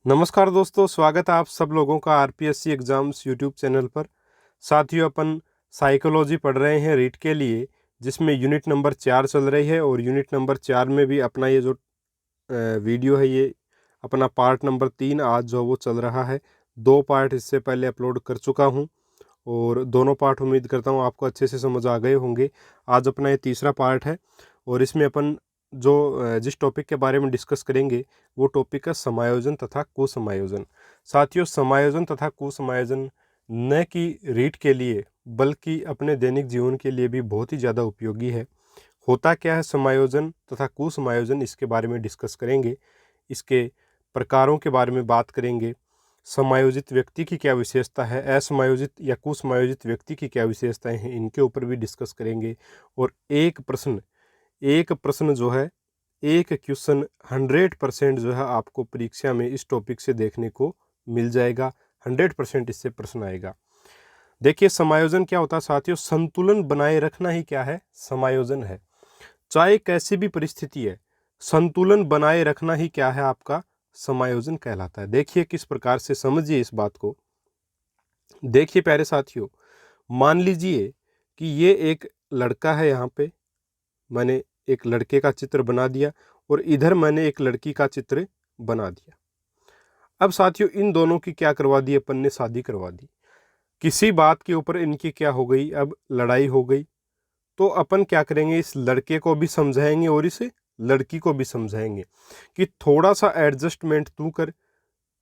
नमस्कार दोस्तों, स्वागत है आप सब लोगों का आरपीएससी एग्ज़ाम्स यूट्यूब चैनल पर। साथियों, अपन साइकोलॉजी पढ़ रहे हैं रीट के लिए, जिसमें यूनिट नंबर 4 चल रही है और यूनिट नंबर 4 में भी अपना ये जो वीडियो है, ये अपना पार्ट नंबर 3 आज जो वो चल रहा है। 2 पार्ट इससे पहले अपलोड कर चुका हूँ और दोनों पार्ट उम्मीद करता हूँ आपको अच्छे से समझ आ गए होंगे। आज अपना ये तीसरा पार्ट है और इसमें अपन जो जिस टॉपिक के बारे में डिस्कस करेंगे वो टॉपिक है समायोजन तथा कुसमायोजन। साथियों, समायोजन तथा कुसमायोजन न कि रीट के लिए बल्कि अपने दैनिक जीवन के लिए भी बहुत ही ज़्यादा उपयोगी है। होता क्या है समायोजन तथा कुसमायोजन, इसके बारे में डिस्कस करेंगे। इसके प्रकारों के बारे में बात करेंगे। समायोजित व्यक्ति की क्या विशेषता है, असमायोजित या कुसमायोजित व्यक्ति की क्या विशेषताएं हैं, इनके ऊपर भी डिस्कस करेंगे। और एक प्रश्न जो है, एक क्वेश्चन 100% जो है आपको परीक्षा में इस टॉपिक से देखने को मिल जाएगा। 100% इससे प्रश्न आएगा। देखिए, समायोजन क्या होता है साथियों? संतुलन बनाए रखना ही क्या है? समायोजन है। चाहे कैसी भी परिस्थिति है, संतुलन बनाए रखना ही क्या है? आपका समायोजन कहलाता है। देखिए किस प्रकार से, समझिए इस बात को। देखिए प्यारे साथियों, मान लीजिए कि ये एक लड़का है। यहाँ पे मैंने एक लड़के का चित्र बना दिया और इधर मैंने एक लड़की का चित्र बना दिया। अब साथियों, इन दोनों की क्या करवा दी? अपन ने शादी करवा दी। किसी बात के ऊपर इनकी क्या हो गई? अब लड़ाई हो गई। तो अपन क्या करेंगे? इस लड़के को भी समझाएंगे और इस लड़की को भी समझाएंगे कि थोड़ा सा एडजस्टमेंट तू कर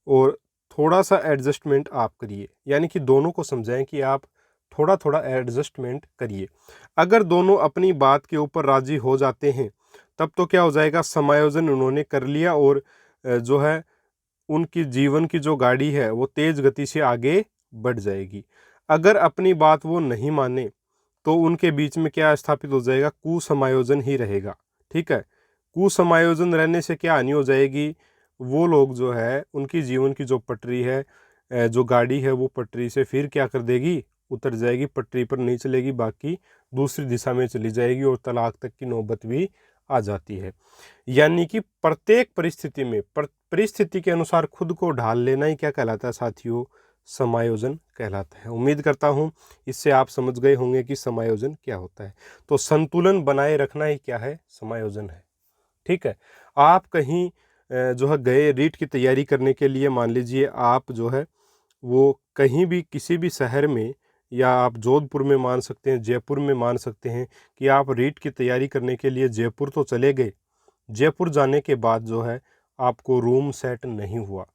और थोड़ा सा एडजस्टमेंट आप करिए। यानी कि दोनों को समझाएं कि आप थोड़ा थोड़ा एडजस्टमेंट करिए। अगर दोनों अपनी बात के ऊपर राजी हो जाते हैं तब तो क्या हो जाएगा? समायोजन उन्होंने कर लिया और जो है उनकी जीवन की जो गाड़ी है वो तेज गति से आगे बढ़ जाएगी। अगर अपनी बात वो नहीं माने तो उनके बीच में क्या स्थापित हो जाएगा? कुसमायोजन ही रहेगा। ठीक है। कुसमायोजन रहने से क्या हानि हो जाएगी? वो लोग जो है, उनकी जीवन की जो पटरी है, जो गाड़ी है, वो पटरी से फिर क्या कर देगी? उतर जाएगी, पटरी पर नहीं चलेगी, बाकी दूसरी दिशा में चली जाएगी और तलाक तक की नौबत भी आ जाती है। यानी कि प्रत्येक परिस्थिति में परिस्थिति के अनुसार खुद को ढाल लेना ही क्या कहलाता है साथियों? समायोजन कहलाता है। उम्मीद करता हूँ इससे आप समझ गए होंगे कि समायोजन क्या होता है। तो संतुलन बनाए रखना ही क्या है? समायोजन है। ठीक है। आप कहीं जो है गए रीट की तैयारी करने के लिए, मान लीजिए आप जो है वो कहीं भी किसी भी शहर में, या आप जोधपुर में मान सकते हैं, जयपुर में मान सकते हैं कि आप रीट की तैयारी करने के लिए जयपुर तो चले गए। जयपुर जाने के बाद जो है आपको रूम सेट नहीं हुआ।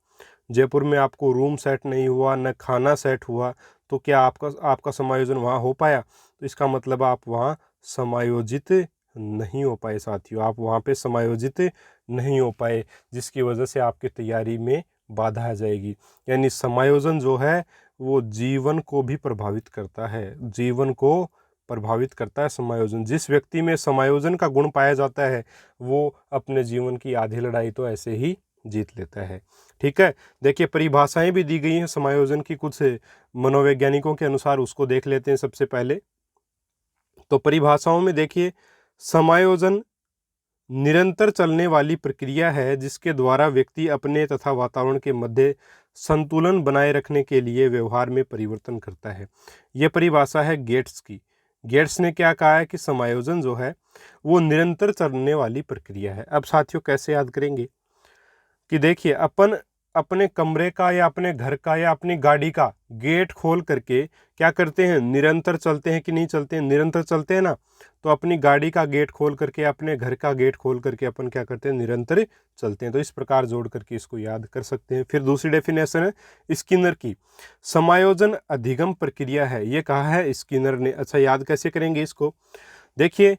जयपुर में आपको रूम सेट नहीं हुआ, न खाना सेट हुआ, तो क्या आपका समायोजन वहाँ हो पाया? तो इसका मतलब आप वहाँ समायोजित नहीं हो पाए साथियों। आप वहाँ पे समायोजित नहीं हो पाए, जिसकी वजह से आपकी तैयारी में बाधा आ जाएगी। यानी समायोजन जो है वो जीवन को भी प्रभावित करता है। जीवन को प्रभावित करता है समायोजन। जिस व्यक्ति में समायोजन का गुण पाया जाता है वो अपने जीवन की आधी लड़ाई तो ऐसे ही जीत लेता है। ठीक है। देखिए, परिभाषाएं भी दी गई हैं समायोजन की, कुछ मनोवैज्ञानिकों के अनुसार, उसको देख लेते हैं सबसे पहले। तो परिभाषाओं में देखिए, समायोजन निरंतर चलने वाली प्रक्रिया है जिसके द्वारा व्यक्ति अपने तथा वातावरण के मध्य संतुलन बनाए रखने के लिए व्यवहार में परिवर्तन करता है। यह परिभाषा है गेट्स की। गेट्स ने क्या कहा है कि समायोजन जो है वो निरंतर चलने वाली प्रक्रिया है। अब साथियों, कैसे याद करेंगे कि देखिए, अपन अपने कमरे का या अपने घर का या अपनी गाड़ी का गेट खोल करके क्या करते हैं? निरंतर चलते हैं कि नहीं चलते हैं? निरंतर चलते हैं ना। तो अपनी गाड़ी का गेट खोल करके, अपने घर का गेट खोल करके अपन क्या करते हैं? निरंतर चलते हैं। तो इस प्रकार जोड़ करके इसको याद कर सकते हैं। फिर दूसरी डेफिनेशन है स्किनर की। समायोजन अधिगम प्रक्रिया है, ये कहा है स्किनर ने। अच्छा, याद कैसे करेंगे इसको? देखिए,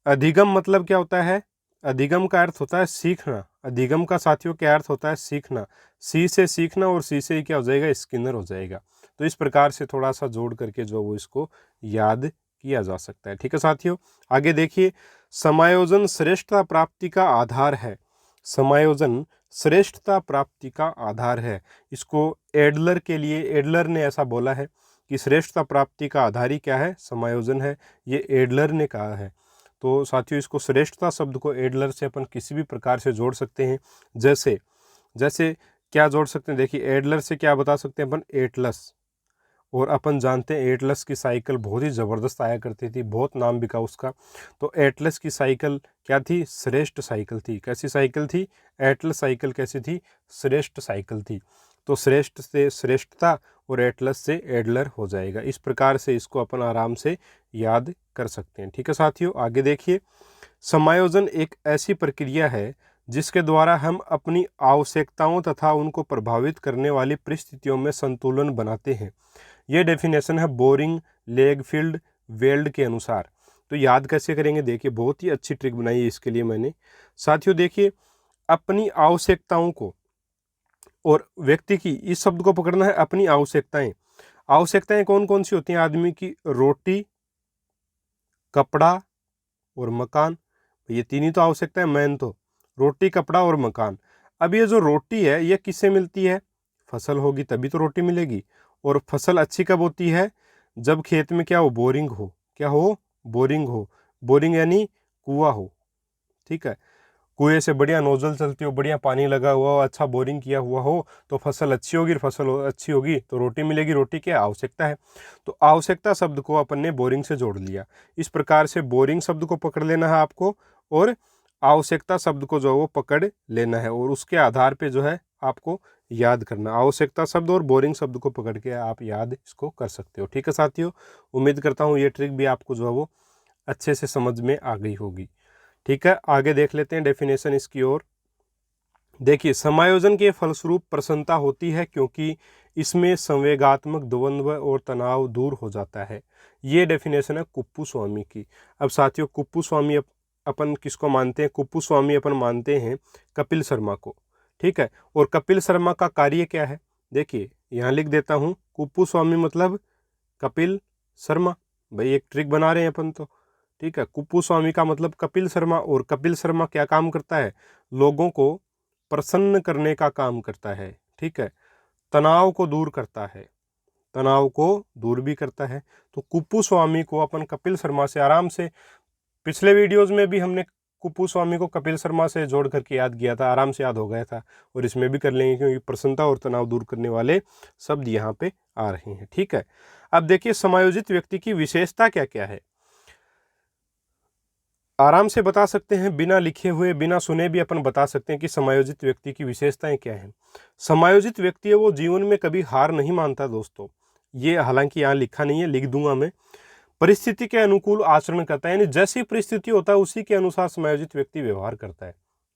अधिगम मतलब क्या होता है? अधिगम का अर्थ होता है सीखना। अधिगम का साथियों क्या अर्थ होता है? सीखना। सी से सीखना और सी से ही क्या हो जाएगा? स्किनर हो जाएगा। तो इस प्रकार से थोड़ा सा जोड़ करके जो वो इसको याद किया जा सकता है। ठीक है साथियों, आगे देखिए, समायोजन श्रेष्ठता प्राप्ति का आधार है। समायोजन श्रेष्ठता प्राप्ति का आधार है। इसको एडलर के लिए, एडलर ने ऐसा बोला है कि श्रेष्ठता प्राप्ति का आधार ही क्या है? समायोजन है। ये एडलर ने कहा है। तो साथियों, इसको श्रेष्ठता शब्द को एडलर से अपन किसी भी प्रकार से जोड़ सकते हैं। जैसे जैसे क्या जोड़ सकते हैं, देखिए एडलर से क्या बता सकते हैं अपन, एटलस। और अपन जानते हैं एटलस की साइकिल बहुत ही ज़बरदस्त आया करती थी, बहुत नाम बिका उसका। तो एटलस की साइकिल क्या थी, श्रेष्ठ साइकिल थी। कैसी साइकिल थी, एटलस साइकिल कैसी थी, श्रेष्ठ साइकिल थी। तो श्रेष्ठ से श्रेष्ठता और एटलस से एडलर हो जाएगा। इस प्रकार से इसको अपन आराम से याद कर सकते हैं। ठीक है साथियों, आगे देखिए। समायोजन एक ऐसी प्रक्रिया है जिसके द्वारा हम अपनी आवश्यकताओं तथा उनको प्रभावित करने वाली परिस्थितियों में संतुलन बनाते हैं। ये डेफिनेशन है बोरिंग, लेगफील्ड, वेल्ड के अनुसार। तो याद कैसे करेंगे, देखिए बहुत ही अच्छी ट्रिक बनाई है इसके लिए मैंने। साथियों देखिए, अपनी आवश्यकताओं को और व्यक्ति की, इस शब्द को पकड़ना है, अपनी आवश्यकताएं। आवश्यकताएं कौन कौन सी होती हैं आदमी की, रोटी, कपड़ा और मकान। ये तीन ही तो आवश्यकताएं मेन, तो रोटी, कपड़ा और मकान। अब ये जो रोटी है ये किससे मिलती है, फसल होगी तभी तो रोटी मिलेगी। और फसल अच्छी कब होती है, जब खेत में क्या हो, बोरिंग हो। क्या हो, बोरिंग हो। बोरिंग यानी कुआं हो। ठीक है, कुएं से बढ़िया नोजल चलती हो, बढ़िया पानी लगा हुआ हो, अच्छा बोरिंग किया हुआ हो, तो फसल अच्छी होगी। फसल अच्छी होगी तो रोटी मिलेगी। रोटी क्या आवश्यकता है, तो आवश्यकता शब्द को अपन ने बोरिंग से जोड़ लिया। इस प्रकार से बोरिंग शब्द को पकड़ लेना है आपको, और आवश्यकता शब्द को जो है वो पकड़ लेना है, और उसके आधार पे जो है आपको याद करना। आवश्यकता शब्द और बोरिंग शब्द को पकड़ के आप याद इसको कर सकते हो। ठीक है साथियों, उम्मीद करता हूँ ये ट्रिक भी आपको जो है वो अच्छे से समझ में आ गई होगी। ठीक है, आगे देख लेते हैं डेफिनेशन इसकी ओर। देखिए, समायोजन के फलस्वरूप प्रसन्नता होती है क्योंकि इसमें संवेगात्मक द्वंद्व और तनाव दूर हो जाता है। ये डेफिनेशन है कुप्पू स्वामी की। अब साथियों, कुप्पू स्वामी अपन किसको मानते हैं, कुप्पू स्वामी अपन मानते हैं कपिल शर्मा को। ठीक है, और कपिल शर्मा का कार्य क्या है, देखिए यहाँ लिख देता हूँ, कुप्पू स्वामी मतलब कपिल शर्मा। भाई एक ट्रिक बना रहे हैं अपन तो। ठीक है, कुप्पू स्वामी का मतलब कपिल शर्मा, और कपिल शर्मा क्या काम करता है, लोगों को प्रसन्न करने का काम करता है। ठीक है, तनाव को दूर करता है, तनाव को दूर भी करता है। तो कुप्पू स्वामी को अपन कपिल शर्मा से आराम से, पिछले वीडियोस में भी हमने कुप्पू स्वामी को कपिल शर्मा से जोड़ करके याद किया था, आराम से याद हो गया था, और इसमें भी कर लेंगे क्योंकि प्रसन्नता और तनाव दूर करने वाले शब्द यहाँ पे आ रहे हैं। ठीक है, अब देखिए समायोजित व्यक्ति की विशेषता क्या क्या है, आराम से बता सकते हैं, बिना लिखे हुए बिना सुने भी अपन बता सकते हैं कि समायोजित व्यक्ति की विशेषताएं क्या हैं। समायोजित व्यक्ति है वो जीवन में कभी हार नहीं मानता दोस्तों। ये हालांकि यहाँ लिखा नहीं है, लिख दूंगा मैं। परिस्थिति के अनुकूल आचरण करता है, यानी जैसी परिस्थिति होता है उसी के अनुसार समायोजित व्यक्ति व्यवहार करता है।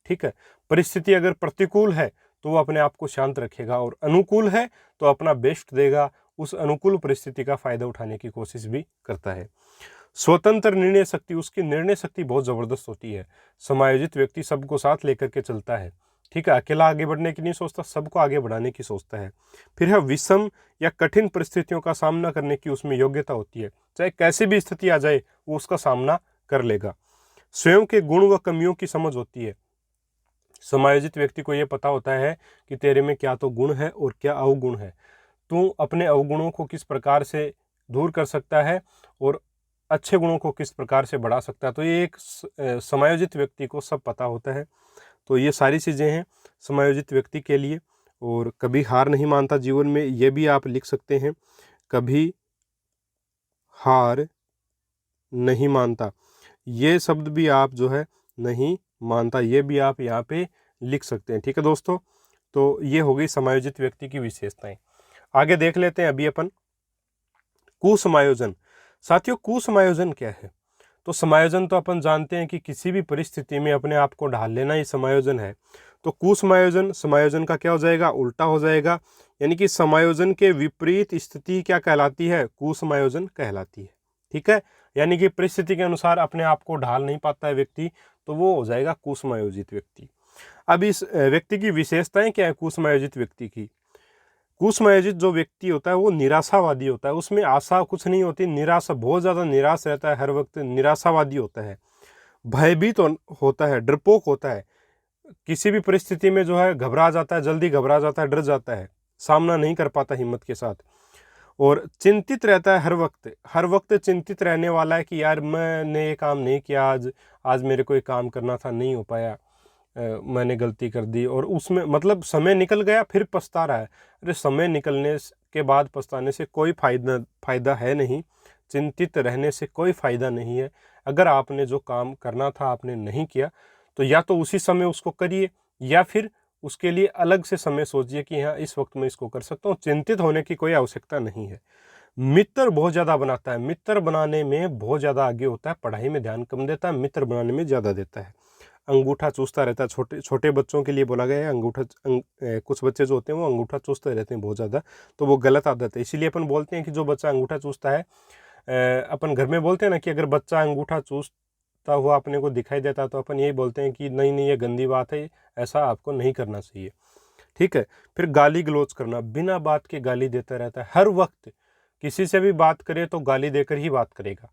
ठीक है, परिस्थिति अगर प्रतिकूल है तो वो अपने आप को शांत रखेगा, और अनुकूल है तो अपना बेस्ट देगा, उस अनुकूल परिस्थिति का फायदा उठाने की कोशिश भी करता है। स्वतंत्र निर्णय शक्ति, उसकी निर्णय शक्ति बहुत जबरदस्त होती है। समायोजित व्यक्ति सबको साथ लेकर के चलता है। ठीक है, अकेला आगे बढ़ने की नहीं सोचता, सबको आगे बढ़ाने की सोचता है। फिर है विषम या कठिन परिस्थितियों का सामना करने की उसमें योग्यता होती है, चाहे कैसी भी स्थिति आ जाए वो उसका सामना कर लेगा। स्वयं के गुण व कमियों की समझ होती है। समायोजित व्यक्ति को यह पता होता है कि तेरे में क्या तो गुण है और क्या अवगुण है, तू अपने अवगुणों को किस प्रकार से दूर कर सकता है और अच्छे गुणों को किस प्रकार से बढ़ा सकता है। तो ये एक समायोजित व्यक्ति को सब पता होता है। तो ये सारी चीज़ें हैं समायोजित व्यक्ति के लिए। और कभी हार नहीं मानता जीवन में, ये भी आप लिख सकते हैं, कभी हार नहीं मानता, ये शब्द भी आप जो है नहीं मानता, ये भी आप यहाँ पे लिख सकते हैं। ठीक है दोस्तों, तो ये हो गई समायोजित व्यक्ति की विशेषताएं। आगे देख लेते हैं अभी अपन कुसमायोजन। साथियों, कुसमायोजन क्या है, तो समायोजन तो अपन जानते हैं कि किसी भी परिस्थिति में अपने आप को ढाल लेना ही समायोजन है। तो कुसमायोजन, समायोजन का क्या हो जाएगा, उल्टा हो जाएगा, यानी कि समायोजन के विपरीत स्थिति क्या कहलाती है, कुसमायोजन कहलाती है। ठीक है, यानी कि परिस्थिति के अनुसार अपने आप को ढाल नहीं पाता है व्यक्ति, तो वो हो जाएगा कुसमायोजित व्यक्ति। अब इस व्यक्ति की विशेषताएं क्या है कुसमायोजित व्यक्ति की। कुसमायोजित जो व्यक्ति होता है वो निराशावादी होता है, उसमें आशा कुछ नहीं होती, निराशा, बहुत ज़्यादा निराश रहता है, हर वक्त निराशावादी होता है, भयभीत होता है, डरपोक होता है, किसी भी परिस्थिति में जो है घबरा जाता है, जल्दी घबरा जाता है, डर जाता है, सामना नहीं कर पाता हिम्मत के साथ, और चिंतित रहता है, हर वक्त चिंतित रहने वाला है कि यार मैंने ये काम नहीं किया, आज मेरे को ये काम करना था, नहीं हो पाया, मैंने गलती कर दी, और उसमें मतलब समय निकल गया फिर पछता रहा है। अरे समय निकलने के बाद पछताने से कोई फ़ायदा है नहीं, चिंतित रहने से कोई फ़ायदा नहीं है। अगर आपने जो काम करना था आपने नहीं किया, तो या तो उसी समय उसको करिए, या फिर उसके लिए अलग से समय सोचिए कि हाँ, इस वक्त मैं इसको कर सकता हूँ। चिंतित होने की कोई आवश्यकता नहीं है। मित्र बहुत ज़्यादा बनाता है, मित्र बनाने में बहुत ज़्यादा आगे होता है, पढ़ाई में ध्यान कम देता है, मित्र बनाने में ज़्यादा देता है। अंगूठा चूसता रहता है, छोटे छोटे बच्चों के लिए बोला गया है कुछ बच्चे जो होते हैं वो अंगूठा चूसते रहते हैं बहुत ज़्यादा, तो वो गलत आदत है। इसीलिए अपन बोलते हैं कि जो बच्चा अंगूठा चूसता है, अपन घर में बोलते हैं ना कि अगर बच्चा अंगूठा चूसता हुआ अपने को दिखाई देता है तो अपन यही बोलते हैं कि नहीं नहीं, ये गंदी बात है, ऐसा आपको नहीं करना चाहिए। ठीक है। फिर गाली गलौज करना, बिना बात के गाली देता रहता है, हर वक्त किसी से भी बात करे तो गाली देकर ही बात करेगा।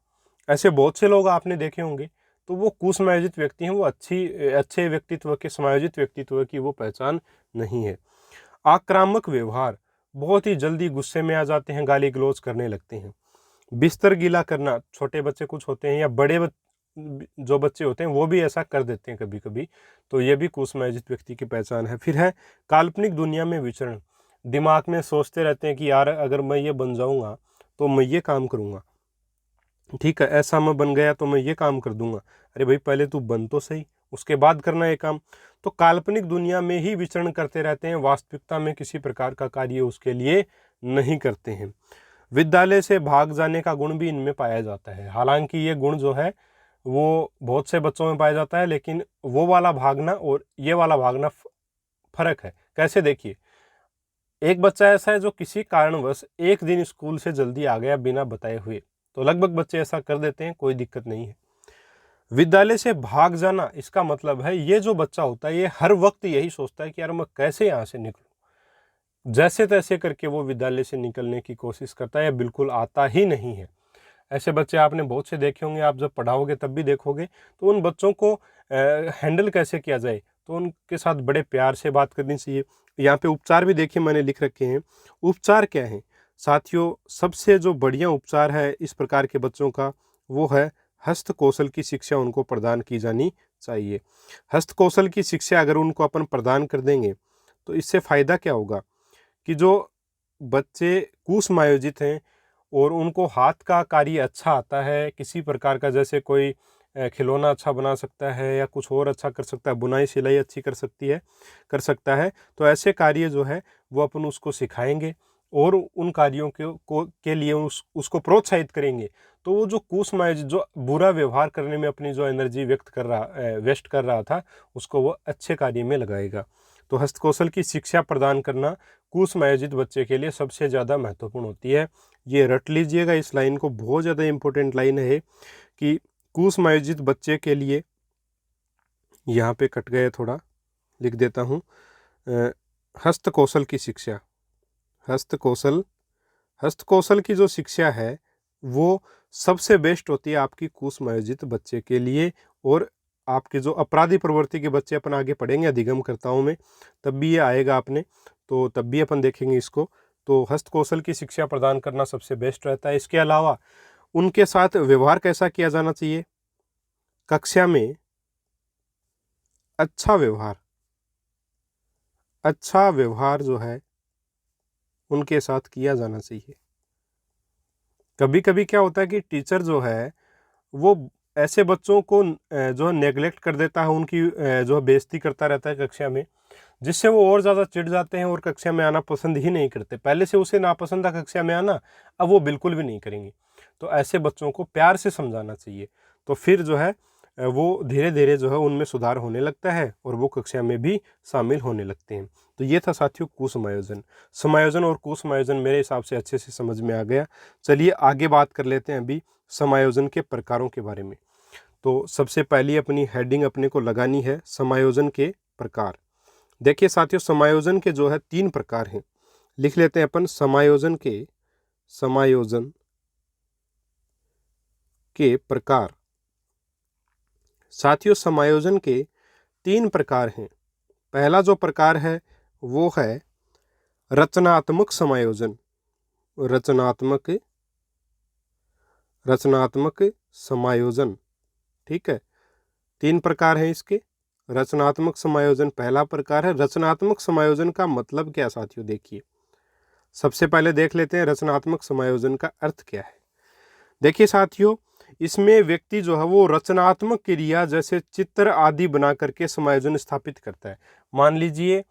ऐसे बहुत से लोग आपने देखे होंगे, तो वो कुसमायोजित व्यक्ति हैं, वो अच्छे व्यक्तित्व के, समायोजित व्यक्तित्व की वो पहचान नहीं है। आक्रामक व्यवहार, बहुत ही जल्दी गुस्से में आ जाते हैं, गाली गलौज करने लगते हैं। बिस्तर गीला करना, छोटे बच्चे कुछ होते हैं या जो बच्चे होते हैं वो भी ऐसा कर देते हैं कभी कभी, तो ये भी कुसमायोजित व्यक्ति की पहचान है। फिर है काल्पनिक दुनिया में विचरण, दिमाग में सोचते रहते हैं कि यार अगर मैं ये बन जाऊंगा तो मैं ये काम करूंगा, ठीक है, ऐसा मैं बन गया तो मैं ये काम कर दूंगा। अरे भाई पहले तू बन तो सही, उसके बाद करना ये काम। तो काल्पनिक दुनिया में ही विचरण करते रहते हैं, वास्तविकता में किसी प्रकार का कार्य उसके लिए नहीं करते हैं। विद्यालय से भाग जाने का गुण भी इनमें पाया जाता है। हालांकि ये गुण जो है वो बहुत से बच्चों में पाया जाता है, लेकिन वो वाला भागना और ये वाला भागना फर्क है। कैसे, देखिए, एक बच्चा ऐसा है जो किसी कारणवश एक दिन स्कूल से जल्दी आ गया बिना बताए हुए, तो लगभग बच्चे ऐसा कर देते हैं, कोई दिक्कत नहीं है। विद्यालय से भाग जाना, इसका मतलब है ये जो बच्चा होता है ये हर वक्त यही सोचता है कि यार मैं कैसे यहाँ से निकलूं, जैसे तैसे करके वो विद्यालय से निकलने की कोशिश करता है, या बिल्कुल आता ही नहीं है। ऐसे बच्चे आपने बहुत से देखे होंगे, आप जब पढ़ाओगे तब भी देखोगे। तो उन बच्चों को हैंडल कैसे किया जाए, तो उनके साथ बड़े प्यार से बात करनी चाहिए। यहाँ पे उपचार भी देखिए मैंने लिख रखे हैं। उपचार क्या है साथियों, सबसे जो बढ़िया उपचार है इस प्रकार के बच्चों का, वो है हस्त कौशल की शिक्षा उनको प्रदान की जानी चाहिए। हस्त कौशल की शिक्षा अगर उनको अपन प्रदान कर देंगे तो इससे फ़ायदा क्या होगा कि जो बच्चे कुसमायोजित हैं और उनको हाथ का कार्य अच्छा आता है किसी प्रकार का, जैसे कोई खिलौना अच्छा बना सकता है या कुछ और अच्छा कर सकता है, बुनाई सिलाई अच्छी कर सकता है, तो ऐसे कार्य जो है वो अपन उसको सिखाएंगे और उन कार्यों के लिए उसको प्रोत्साहित करेंगे। तो वो जो कुसमायोजित, जो बुरा व्यवहार करने में अपनी जो एनर्जी वेस्ट कर रहा था, उसको वो अच्छे कार्य में लगाएगा। तो हस्तकौशल की शिक्षा प्रदान करना कुसमायोजित बच्चे के लिए सबसे ज़्यादा महत्वपूर्ण होती है। ये रट लीजिएगा, इस लाइन को, बहुत ज़्यादा इम्पोर्टेंट लाइन है कि कुसमायोजित बच्चे के लिए, यहाँ पे कट गया थोड़ा, लिख देता हूँ, हस्तकौशल की शिक्षा, हस्तकौशल की जो शिक्षा है वो सबसे बेस्ट होती है आपकी कुसमायोजित बच्चे के लिए। और आपके जो अपराधी प्रवृत्ति के बच्चे अपन आगे पढ़ेंगे अधिगमकर्ताओं में, तब भी ये आएगा आपने, तो तब भी अपन देखेंगे इसको। तो हस्तकौशल की शिक्षा प्रदान करना सबसे बेस्ट रहता है। इसके अलावा उनके साथ व्यवहार कैसा किया जाना चाहिए, कक्षा में अच्छा व्यवहार जो है उनके साथ किया जाना चाहिए। कभी कभी क्या होता है कि टीचर जो है वो ऐसे बच्चों को जो है नेग्लेक्ट कर देता है, उनकी जो है बेइज्जती करता रहता है कक्षा में, जिससे वो और ज़्यादा चिढ़ जाते हैं और कक्षा में आना पसंद ही नहीं करते। पहले से उसे नापसंद था कक्षा में आना, अब वो बिल्कुल भी नहीं करेंगे। तो ऐसे बच्चों को प्यार से समझाना चाहिए, तो फिर जो है वो धीरे धीरे जो है उनमें सुधार होने लगता है और वो कक्षा में भी शामिल होने लगते हैं। तो ये था साथियों कुसमायोजन। समायोजन और कुसमायोजन मेरे हिसाब से अच्छे से समझ में आ गया। चलिए आगे बात कर लेते हैं अभी समायोजन के प्रकारों के बारे में। तो सबसे पहली अपनी हेडिंग अपने को लगानी है समायोजन के प्रकार। देखिए साथियों, समायोजन के जो है 3 प्रकार हैं, लिख लेते हैं अपन। समायोजन के प्रकार। साथियों, समायोजन के 3 प्रकार हैं। पहला जो प्रकार है वो है रचनात्मक समायोजन। रचनात्मक समायोजन, ठीक है। 3 प्रकार हैं इसके। रचनात्मक समायोजन पहला प्रकार है। रचनात्मक समायोजन का मतलब क्या साथियों, देखिए सबसे पहले देख लेते हैं रचनात्मक समायोजन का अर्थ क्या है। देखिए साथियों, इसमें व्यक्ति जो है वो रचनात्मक क्रिया जैसे चित्र आदि बना करके समायोजन स्थापित करता है। मान लीजिए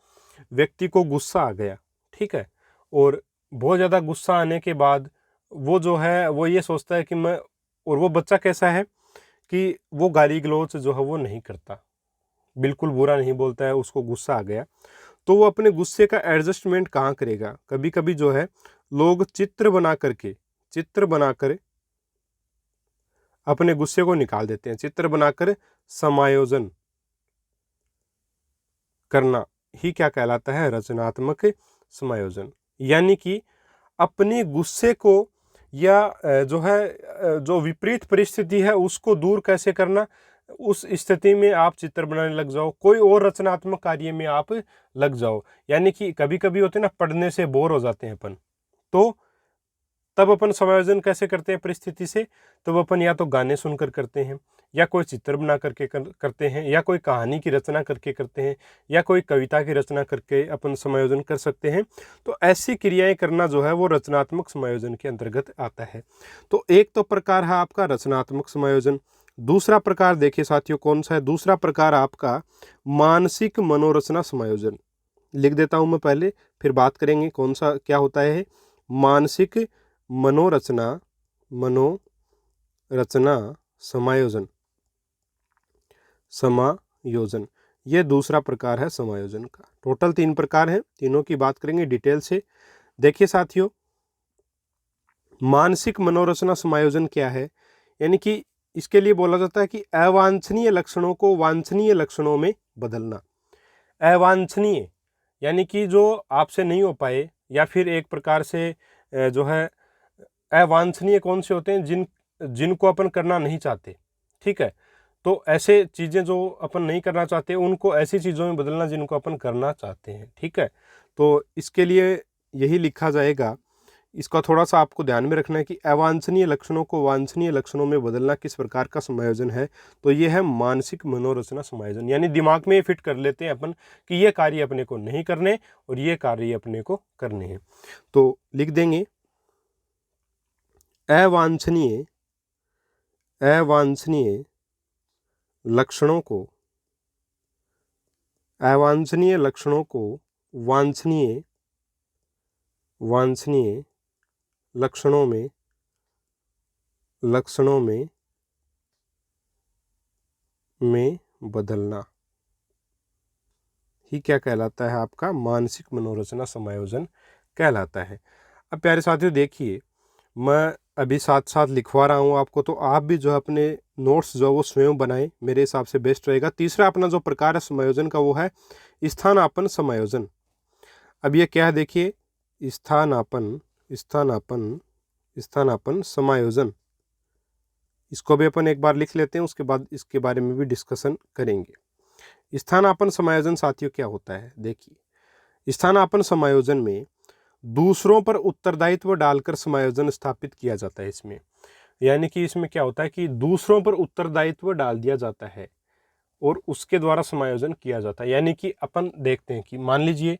व्यक्ति को गुस्सा आ गया, ठीक है, और बहुत ज़्यादा गुस्सा आने के बाद वो जो है वो ये सोचता है कि मैं, और वो बच्चा कैसा है कि वो गाली गलौज जो है वो नहीं करता, बिल्कुल बुरा नहीं बोलता है, उसको गुस्सा आ गया तो वो अपने गुस्से का एडजस्टमेंट कहाँ करेगा। कभी कभी जो है लोग चित्र बनाकर अपने गुस्से को निकाल देते हैं। चित्र बनाकर समायोजन करना ही क्या कहलाता है, रचनात्मक समायोजन। यानी कि अपने गुस्से को या जो है जो विपरीत परिस्थिति है उसको दूर कैसे करना, उस स्थिति में आप चित्र बनाने लग जाओ, कोई और रचनात्मक कार्य में आप लग जाओ। यानी कि कभी कभी होते हैं ना, पढ़ने से बोर हो जाते हैं अपन, तो तब अपन समायोजन कैसे करते हैं परिस्थिति से, तब अपन या तो गाने सुनकर करते हैं, या कोई चित्र बना करके करते हैं, या कोई कहानी की रचना करके करते हैं, या कोई कविता की रचना करके अपन समायोजन कर सकते हैं। तो ऐसी क्रियाएं करना जो है वो रचनात्मक समायोजन के अंतर्गत आता है। तो एक तो प्रकार है आपका रचनात्मक समायोजन। दूसरा प्रकार देखिए साथियों कौन सा है, दूसरा प्रकार आपका मानसिक मनोरचना समायोजन। लिख देता हूं मैं पहले, फिर बात करेंगे कौन सा क्या होता है। मानसिक मनोरचना समायोजन ये दूसरा प्रकार है समायोजन का। टोटल 3 प्रकार हैं, तीनों की बात करेंगे डिटेल से। देखिए साथियों, मानसिक मनोरचना समायोजन क्या है, यानी कि इसके लिए बोला जाता है कि अवांछनीय लक्षणों को वांछनीय लक्षणों में बदलना। अवांछनीय यानी कि जो आपसे नहीं हो पाए, या फिर एक प्रकार से जो है अवांछनीय कौन से होते हैं, जिनको अपन करना नहीं चाहते, ठीक है। तो ऐसे चीज़ें जो अपन नहीं करना चाहते उनको ऐसी चीज़ों में बदलना जिनको अपन करना चाहते हैं, ठीक है। तो इसके लिए यही लिखा जाएगा, इसका थोड़ा सा आपको ध्यान में रखना है कि अवांछनीय लक्षणों को वांछनीय लक्षणों में बदलना किस प्रकार का समायोजन है। तो ये है मानसिक मनोरचना समायोजन। यानी दिमाग में फिट कर लेते हैं अपन कि ये कार्य अपने को नहीं करने और ये कार्य अपने को करने हैं। तो लिख देंगे अवांछनीय लक्षणों को वांछनीय लक्षणों में बदलना ही क्या कहलाता है, आपका मानसिक मनोरचना समायोजन कहलाता है। अब प्यारे साथियों देखिए, मैं अभी साथ साथ लिखवा रहा हूँ आपको, तो आप भी जो है अपने नोट्स जो वो स्वयं बनाएं, मेरे हिसाब से बेस्ट रहेगा। तीसरा अपना जो प्रकार है समायोजन का वो है स्थानापन्न समायोजन। अब ये क्या है देखिए, स्थानापन्न समायोजन, इसको भी अपन एक बार लिख लेते हैं, उसके बाद इसके बारे में भी डिस्कशन करेंगे। स्थानापन्न समायोजन साथियों क्या होता है, देखिए स्थानापन्न समायोजन में दूसरों पर उत्तरदायित्व डालकर समायोजन स्थापित किया जाता है इसमें। यानी कि इसमें क्या होता है कि दूसरों पर उत्तरदायित्व डाल दिया जाता है और उसके द्वारा समायोजन किया जाता है। यानी कि अपन देखते हैं कि मान लीजिए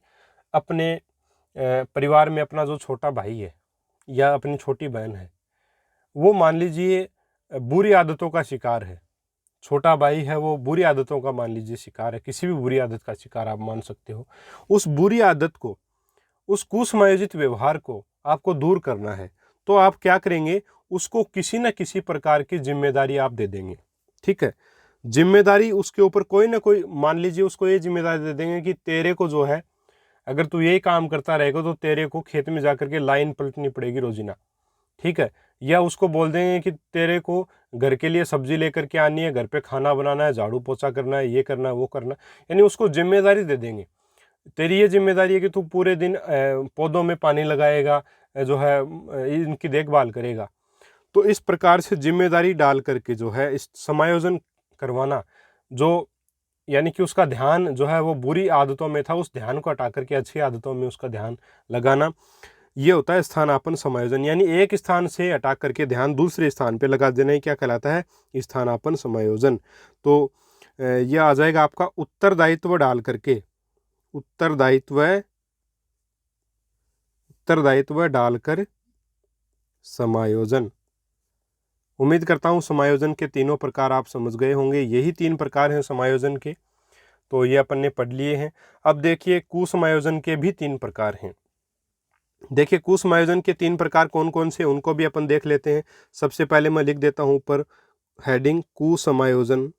अपने परिवार में अपना जो छोटा भाई है या अपनी छोटी बहन है, वो मान लीजिए बुरी आदतों का शिकार है। छोटा भाई है वो बुरी आदतों का मान लीजिए शिकार है, किसी भी बुरी आदत का शिकार आप मान सकते हो। उस बुरी आदत को, उस कुसमायोजित व्यवहार को आपको दूर करना है, तो आप क्या करेंगे, उसको किसी न किसी प्रकार की जिम्मेदारी आप दे देंगे, ठीक है। जिम्मेदारी उसके ऊपर कोई ना कोई, मान लीजिए उसको ये जिम्मेदारी दे देंगे कि तेरे को जो है, अगर तू यही काम करता रहेगा तो तेरे को खेत में जाकर के लाइन पलटनी पड़ेगी रोजीना, ठीक है। या उसको बोल देंगे कि तेरे को घर के लिए सब्जी लेकर के आनी है, घर पे खाना बनाना है, झाड़ू पोछा करना है, ये करना है, वो करना। यानी उसको जिम्मेदारी दे देंगे, तेरी ये जिम्मेदारी है कि तू पूरे दिन पौधों में पानी लगाएगा, जो है इनकी देखभाल करेगा। तो इस प्रकार से जिम्मेदारी डाल करके जो है इस समायोजन करवाना, जो यानी कि उसका ध्यान जो है वो बुरी आदतों में था, उस ध्यान को हटा करके अच्छी आदतों में उसका ध्यान लगाना, ये होता है स्थानापन्न समायोजन। यानी एक स्थान से हटा करके ध्यान दूसरे स्थान पे लगा देना ही क्या कहलाता है, स्थानापन्न समायोजन। तो ये आ जाएगा आपका उत्तरदायित्व डाल करके, उत्तरदायित्व डालकर समायोजन। उम्मीद करता हूँ समायोजन के तीनों प्रकार आप समझ गए होंगे। यही 3 प्रकार हैं समायोजन के, तो ये अपन ने पढ़ लिए हैं। अब देखिए कुसमायोजन के भी 3 प्रकार हैं। देखिए कुसमायोजन के 3 प्रकार कौन कौन से, उनको भी अपन देख लेते हैं। सबसे पहले मैं लिख देता हूँ ऊपर हेडिंग, कुसमायोजन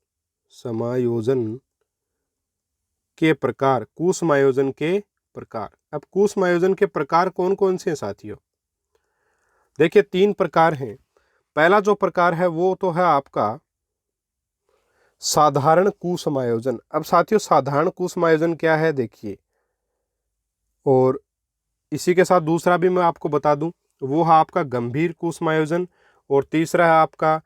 के प्रकार, कुसमायोजन के प्रकार। अब कुसमायोजन के प्रकार कौन कौन से हैं साथियों? देखिए 3 प्रकार हैं। पहला जो प्रकार है वो तो है आपका साधारण कुसमायोजन। अब साथियों साधारण कुसमायोजन क्या है देखिए, और इसी के साथ दूसरा भी मैं आपको बता दूं, वो है आपका गंभीर कुसमायोजन, और तीसरा है आपका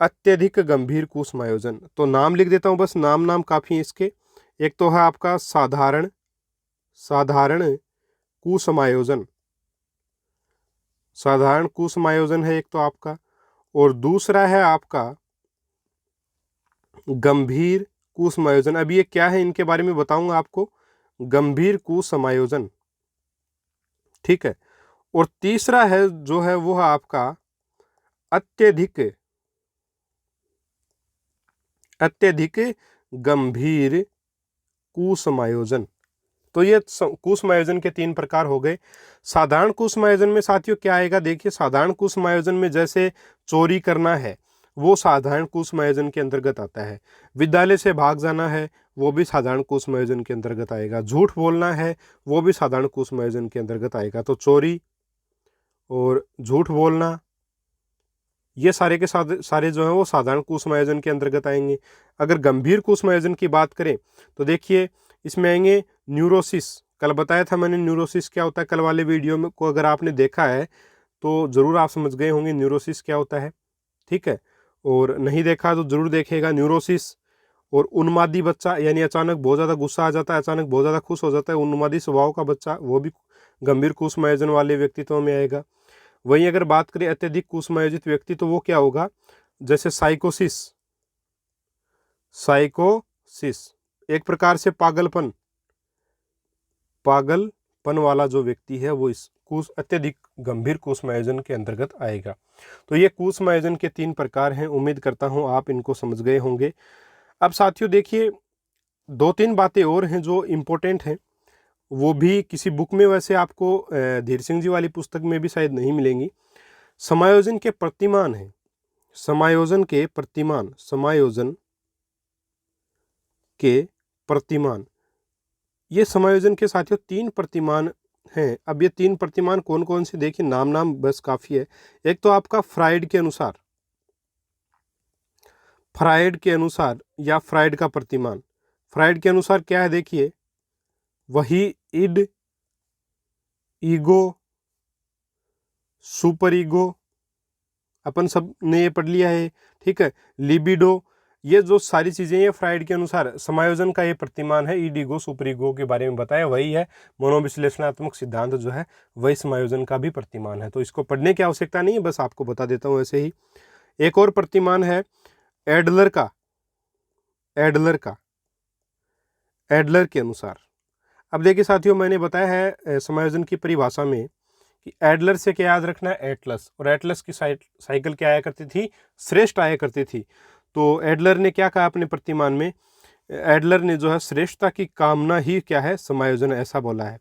अत्यधिक गंभीर कुसमायोजन। तो नाम लिख देता हूं, बस नाम काफी है इसके। एक तो है आपका साधारण कुसमायोजन, साधारण कुसमायोजन है एक तो आपका, और दूसरा है आपका गंभीर कुसमायोजन। अब ये क्या है इनके बारे में बताऊंगा आपको, गंभीर कुसमायोजन, ठीक है। और तीसरा है जो है वो है आपका अत्यधिक गंभीर कुसमायोजन। तो ये कुसमायोजन के 3 प्रकार हो गए। साधारण कुसमायोजन में साथियों क्या आएगा, देखिए साधारण कुसमायोजन में जैसे चोरी करना है वो साधारण कुसमायोजन के अंतर्गत आता है, विद्यालय से भाग जाना है वो भी साधारण कुसमायोजन के अंतर्गत आएगा, झूठ बोलना है वो भी साधारण कुसमायोजन के अंतर्गत आएगा। तो चोरी और झूठ बोलना ये सारे के सारे जो है वो साधारण कुसमायोजन के अंतर्गत आएंगे। अगर गंभीर कुसमायोजन की बात करें तो देखिए इसमें आएंगे न्यूरोसिस। कल बताया था मैंने न्यूरोसिस क्या होता है, कल वाले वीडियो में को अगर आपने देखा है तो ज़रूर आप समझ गए होंगे न्यूरोसिस क्या होता है, ठीक है। और नहीं देखा तो ज़रूर देखेगा न्यूरोसिस। और उन्मादी बच्चा, यानी अचानक बहुत ज़्यादा गुस्सा आ जाता है, अचानक बहुत ज़्यादा खुश हो जाता है, उन्मादी स्वभाव का बच्चा, वो भी गंभीर कुसमायोजन वाले व्यक्तित्व में आएगा। वहीं अगर बात करें अत्यधिक कुसमायोजित व्यक्ति तो वो क्या होगा, जैसे साइकोसिस एक प्रकार से पागलपन वाला जो व्यक्ति है वो इस अत्यधिक गंभीर कुसमायोजन के अंतर्गत आएगा। तो ये कुसमायोजन के 3 प्रकार हैं। उम्मीद करता हूं आप इनको समझ गए होंगे। अब साथियों देखिए 2-3 बातें और हैं जो इम्पोर्टेंट हैं, वो भी किसी बुक में वैसे आपको धीर सिंह जी वाली पुस्तक में भी शायद नहीं मिलेंगी। समायोजन के प्रतिमान है, समायोजन के प्रतिमान, ये समायोजन के साथियों 3 प्रतिमान हैं। अब ये 3 प्रतिमान कौन कौन से, देखिए नाम बस काफी है। एक तो आपका फ्राइड के अनुसार या फ्राइड का प्रतिमान। फ्राइड के अनुसार क्या है देखिए, वही इड, ईगो, सुपर ईगो, अपन सब ने ये पढ़ लिया है, ठीक है। लिबिडो, ये जो सारी चीजें ये फ्राइड के अनुसार समायोजन का ये प्रतिमान है। ईड, ईगो, सुपर ईगो के बारे में बताया वही है। मनोविश्लेषणात्मक सिद्धांत जो है वही समायोजन का भी प्रतिमान है। तो इसको पढ़ने की आवश्यकता नहीं है, बस आपको बता देता हूँ ऐसे ही। एक और प्रतिमान है एडलर के अनुसार। अब देखिए साथियों मैंने बताया है समायोजन की परिभाषा में कि एडलर से क्या याद रखना है, एटलस, और एटलस की साइकिल क्या आया करती थी, श्रेष्ठ आया करती थी। तो एडलर ने क्या कहा अपने प्रतिमान में, एडलर ने जो है श्रेष्ठता की कामना ही क्या है समायोजन, ऐसा बोला है।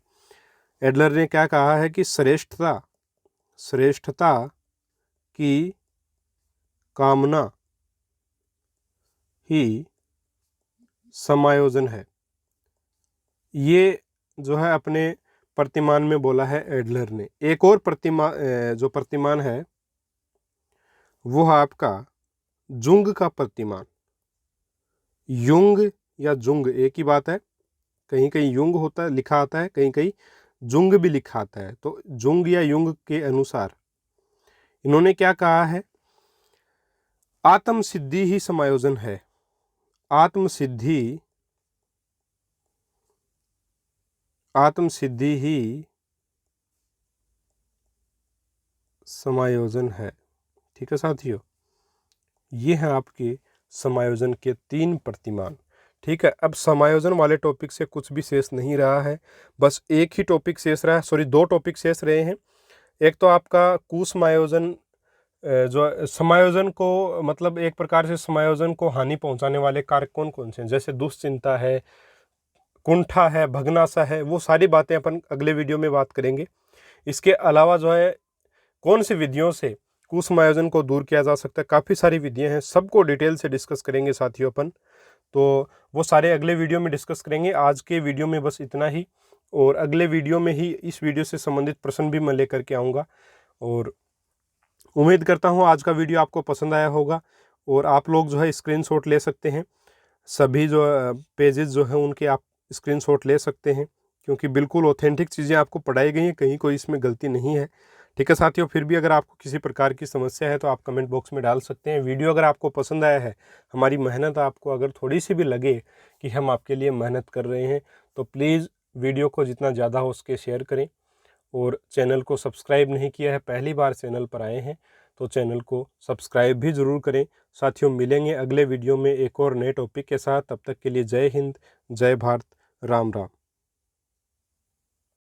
एडलर ने क्या कहा है कि श्रेष्ठता की कामना ही समायोजन है। ये जो है अपने प्रतिमान में बोला है एडलर ने। एक और जो प्रतिमान है वो है आपका जुंग का प्रतिमान। युंग या जुंग एक ही बात है, कहीं कहीं युंग होता है लिखा आता है, कहीं कहीं जुंग भी लिखा आता है। तो जुंग या युंग के अनुसार इन्होंने क्या कहा है, आत्म सिद्धि ही समायोजन है। आत्म सिद्धि ही समायोजन है, ठीक है साथियों। ये है आपके समायोजन के 3 प्रतिमान। ठीक है, अब समायोजन वाले टॉपिक से कुछ भी शेष नहीं रहा है, बस एक ही टॉपिक शेष रहा है, सॉरी 2 टॉपिक शेष रहे हैं। एक तो आपका कुसमायोजन, जो समायोजन को मतलब एक प्रकार से समायोजन को हानि पहुंचाने वाले कारक कौन कौन से हैं, जैसे दुश्चिंता है, कुंठा है, भग्नाशा है, वो सारी बातें अपन अगले वीडियो में बात करेंगे। इसके अलावा जो है कौन सी विधियों से कुसमायोजन को दूर किया जा सकता है, काफ़ी सारी विधियां हैं, सबको डिटेल से डिस्कस करेंगे साथियों अपन। तो वो सारे अगले वीडियो में डिस्कस करेंगे। आज के वीडियो में बस इतना ही, और अगले वीडियो में ही इस वीडियो से संबंधित प्रश्न भी मैं लेकर के आऊँगा। और उम्मीद करता हूँ आज का वीडियो आपको पसंद आया होगा, और आप लोग जो है स्क्रीनशॉट ले सकते हैं, सभी जो पेजेस जो हैं उनके आप स्क्रीनशॉट ले सकते हैं, क्योंकि बिल्कुल ऑथेंटिक चीज़ें आपको पढ़ाई गई हैं, कहीं कोई इसमें गलती नहीं है। ठीक है साथियों, फिर भी अगर आपको किसी प्रकार की समस्या है तो आप कमेंट बॉक्स में डाल सकते हैं। वीडियो अगर आपको पसंद आया है, हमारी मेहनत आपको अगर थोड़ी सी भी लगे कि हम आपके लिए मेहनत कर रहे हैं, तो प्लीज़ वीडियो को जितना ज़्यादा हो उसके शेयर करें। और चैनल को सब्सक्राइब नहीं किया है, पहली बार चैनल पर आए हैं, तो चैनल को सब्सक्राइब भी ज़रूर करें। साथियों, मिलेंगे अगले वीडियो में एक और नए टॉपिक के साथ। तब तक के लिए जय हिंद, जय भारत, राम राम।